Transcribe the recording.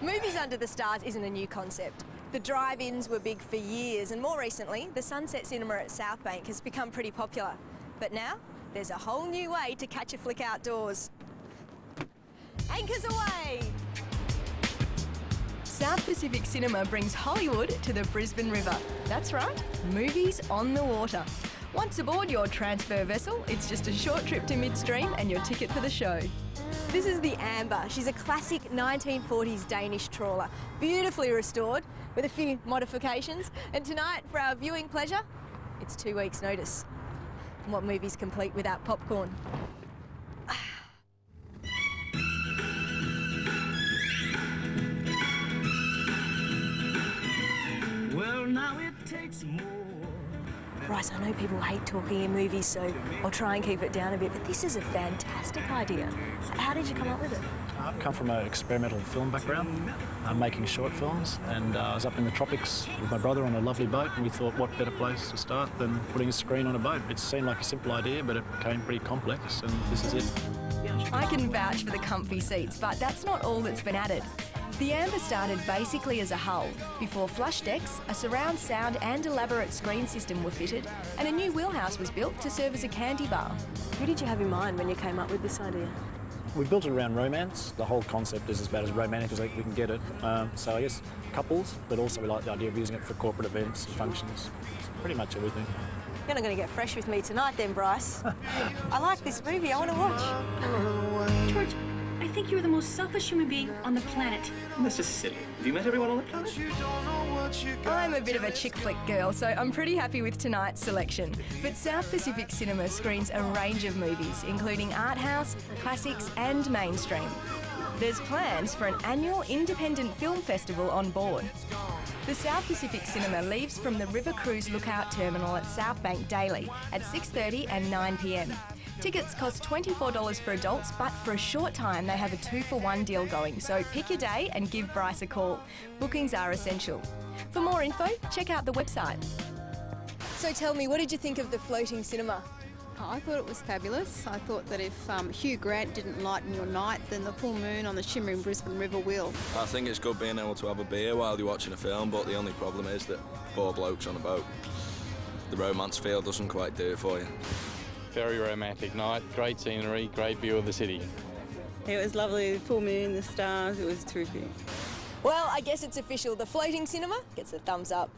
Movies under the stars isn't a new concept. The drive-ins were big for years, and more recently, the Sunset Cinema at Southbank has become pretty popular. But now, there's a whole new way to catch a flick outdoors. Anchors away! South Pacific Cinema brings Hollywood to the Brisbane River. That's right, movies on the water. Once aboard your transfer vessel, it's just a short trip to midstream and your ticket for the show. This is the Amber. She's a classic 1940s Danish trawler, beautifully restored with a few modifications. And tonight, for our viewing pleasure, it's 2 weeks' notice. And what movie's complete without popcorn? Well, now it takes more. Bryce, I know people hate talking in movies, so I'll try and keep it down a bit, but this is a fantastic idea. How did you come up with it? I've come from an experimental film background. I'm making short films, and I was up in the tropics with my brother on a lovely boat, and we thought what better place to start than putting a screen on a boat. It seemed like a simple idea, but it became pretty complex, and this is it. I can vouch for the comfy seats, but that's not all that's been added. The Amber started basically as a hull, before flush decks, a surround sound and elaborate screen system were fitted, and a new wheelhouse was built to serve as a candy bar. Who did you have in mind when you came up with this idea? We built it around romance. The whole concept is about as romantic as we can get it. So I guess couples, but also we like the idea of using it for corporate events and functions. Pretty much everything. You're not going to get fresh with me tonight then, Bryce. I like this movie, I want to watch. George, I think you're the most selfish human being on the planet. This is silly. Have you met everyone on the planet? I'm a bit of a chick flick girl, so I'm pretty happy with tonight's selection. But South Pacific Cinema screens a range of movies, including art house, classics and mainstream. There's plans for an annual independent film festival on board. The South Pacific Cinema leaves from the River Cruise Lookout Terminal at Southbank daily at 6:30 and 9 p.m. Tickets cost $24 for adults, but for a short time they have a 2-for-1 deal going, so pick your day and give Bryce a call. Bookings are essential. For more info, check out the website. So tell me, what did you think of the floating cinema? I thought it was fabulous. I thought that if Hugh Grant didn't lighten your night, then the full moon on the shimmering Brisbane River will. I think it's good being able to have a beer while you're watching a film, but the only problem is that 4 blokes on a boat. The romance feel doesn't quite do it for you. Very romantic night, great scenery, great view of the city. It was lovely, the full moon, the stars, it was terrific. Well, I guess it's official. The floating cinema gets a thumbs up.